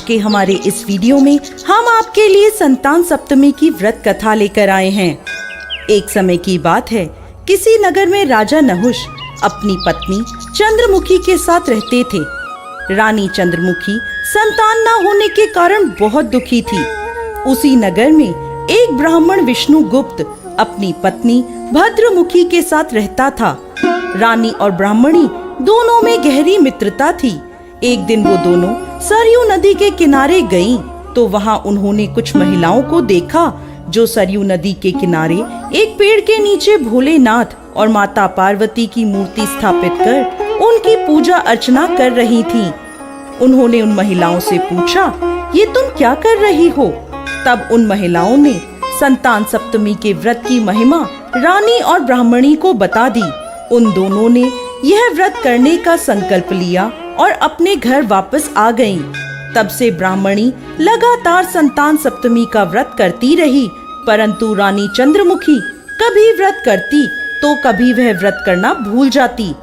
के हमारे इस वीडियो में हम आपके लिए संतान सप्तमी की व्रत कथा लेकर आए हैं। एक समय की बात है, किसी नगर में राजा नहुष अपनी पत्नी चंद्रमुखी के साथ रहते थे। रानी चंद्रमुखी संतान न होने के कारण बहुत दुखी थी। उसी नगर में एक ब्राह्मण विष्णुगुप्त अपनी पत्नी भद्रमुखी के साथ रहता था। रानी और ब्राह्मणी दोनों में गहरी मित्रता थी। एक दिन वो दोनों सरयू नदी के किनारे गईं, तो वहाँ उन्होंने कुछ महिलाओं को देखा जो सरयू नदी के किनारे एक पेड़ के नीचे भोलेनाथ और माता पार्वती की मूर्ति स्थापित कर उनकी पूजा अर्चना कर रही थीं। उन्होंने उन महिलाओं से पूछा, ये तुम क्या कर रही हो? तब उन महिलाओं ने संतान सप्तमी के व्रत की महिमा रानी और ब्राह्मणी को बता दी। उन दोनों ने यह व्रत करने का संकल्प लिया और अपने घर वापस आ गईं। तब से ब्राह्मणी लगातार संतान सप्तमी का व्रत करती रही, परंतु रानी चंद्रमुखी कभी व्रत करती तो कभी वह व्रत करना भूल जाती।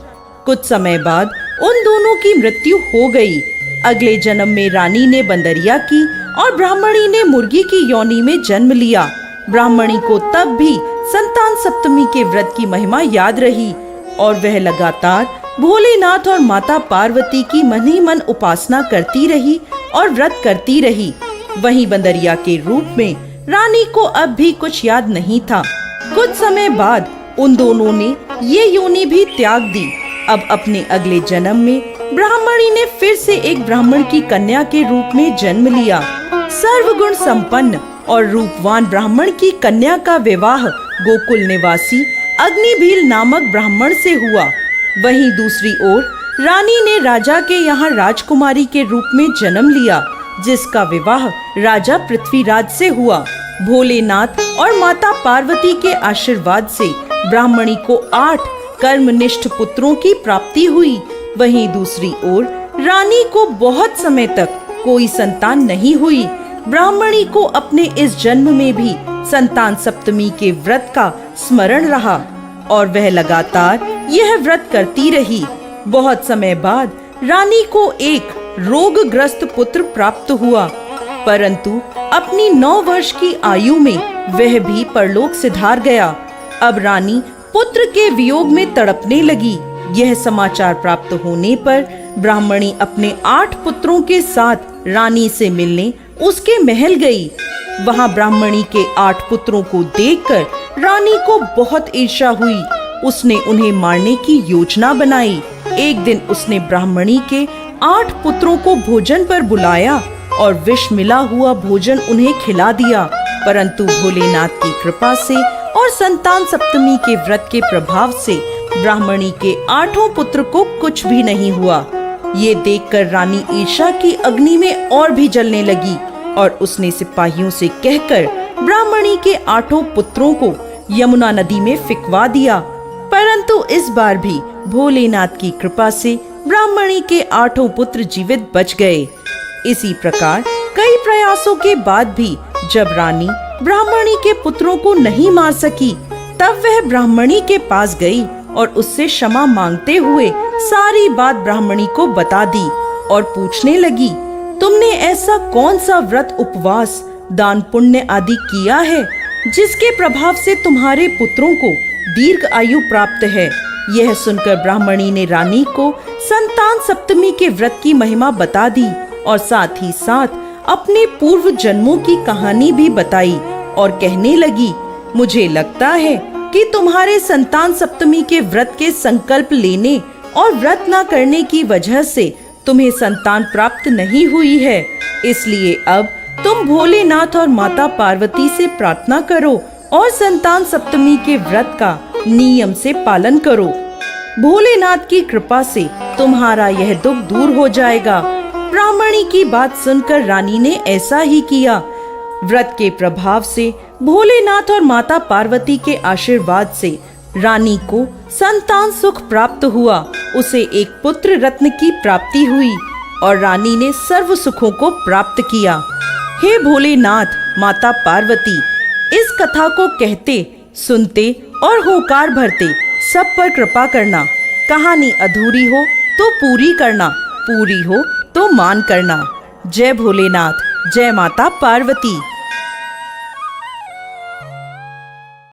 कुछ समय बाद उन दोनों की मृत्यु हो गई। अगले जन्म में रानी ने बंदरिया की और ब्राह्मणी ने मुर्गी की योनि में जन्म लिया। ब्राह्मणी को तब भी संतान सप्तमी के व्रत की महिमा याद रही और वह लगातार भोलेनाथ और माता पार्वती की मन ही मन उपासना करती रही और व्रत करती रही। वहीं बंदरिया के रूप में रानी को अब भी कुछ याद नहीं था। कुछ समय बाद उन दोनों ने ये योनि भी त्याग दी। अब अपने अगले जन्म में ब्राह्मणी ने फिर से एक ब्राह्मण की कन्या के रूप में जन्म लिया। सर्वगुण संपन्न और रूपवान ब्राह्मण की कन्या का विवाह गोकुल निवासी अग्निभील नामक ब्राह्मण से हुआ। वहीं दूसरी ओर रानी ने राजा के यहाँ राजकुमारी के रूप में जन्म लिया, जिसका विवाह राजा पृथ्वीराज से हुआ। भोलेनाथ और माता पार्वती के आशीर्वाद से ब्राह्मणी को 8 कर्मनिष्ठ पुत्रों की प्राप्ति हुई। वहीं दूसरी ओर रानी को बहुत समय तक कोई संतान नहीं हुई। ब्राह्मणी को अपने इस जन्म में भी संतान सप्तमी के व्रत का स्मरण रहा और वह लगातार यह व्रत करती रही। बहुत समय बाद रानी को एक रोगग्रस्त पुत्र प्राप्त हुआ, परंतु अपनी 9 वर्ष की आयु में वह भी परलोक सिधार गया। अब रानी पुत्र के वियोग में तड़पने लगी। यह समाचार प्राप्त होने पर ब्राह्मणी अपने 8 पुत्रों के साथ रानी से मिलने उसके महल गई। वहां ब्राह्मणी के 8 पुत्रों को देखकर रानी को बहुत ईर्ष्या हुई। उसने उन्हें मारने की योजना बनाई। एक दिन उसने ब्राह्मणी के 8 पुत्रों को भोजन पर बुलाया और विष मिला हुआ भोजन उन्हें खिला दिया, परंतु भोलेनाथ की कृपा से और संतान सप्तमी के व्रत के प्रभाव से ब्राह्मणी के 8 पुत्र को कुछ भी नहीं हुआ। ये देखकर रानी ईर्ष्या की अग्नि में और भी जलने लगी और उसने सिपाहियों से कहकर ब्राह्मणी के 8 पुत्रों को यमुना नदी में फिकवा दिया, परंतु इस बार भी भोलेनाथ की कृपा से ब्राह्मणी के 8 पुत्र जीवित बच गए। इसी प्रकार कई प्रयासों के बाद भी जब रानी ब्राह्मणी के पुत्रों को नहीं मार सकी, तब वह ब्राह्मणी के पास गई और उससे क्षमा मांगते हुए सारी बात ब्राह्मणी को बता दी और पूछने लगी, तुमने ऐसा कौन सा व्रत, उपवास, दान पुण्य आदि किया है जिसके प्रभाव से तुम्हारे पुत्रों को दीर्घ आयु प्राप्त है? यह सुनकर ब्राह्मणी ने रानी को संतान सप्तमी के व्रत की महिमा बता दी और साथ ही साथ अपने पूर्व जन्मों की कहानी भी बताई और कहने लगी, मुझे लगता है कि तुम्हारे संतान सप्तमी के व्रत के संकल्प लेने और व्रत न करने की वजह से तुम्हें संतान प्राप्त नहीं हुई है। इसलिए अब तुम भोलेनाथ और माता पार्वती से प्रार्थना करो और संतान सप्तमी के व्रत का नियम से पालन करो। भोलेनाथ की कृपा से तुम्हारा यह दुख दूर हो जाएगा। ब्राह्मणी की बात सुनकर रानी ने ऐसा ही किया। व्रत के प्रभाव से भोलेनाथ और माता पार्वती के आशीर्वाद से रानी को संतान सुख प्राप्त हुआ। उसे एक पुत्र रत्न की प्राप्ति हुई और रानी ने सर्व सुखों को प्राप्त किया। हे भोलेनाथ, माता पार्वती, इस कथा को कहते, सुनते और होकार भरते सब पर कृपा करना। कहानी अधूरी हो तो पूरी करना, पूरी हो तो मान करना। जय भोलेनाथ, जय माता पार्वती।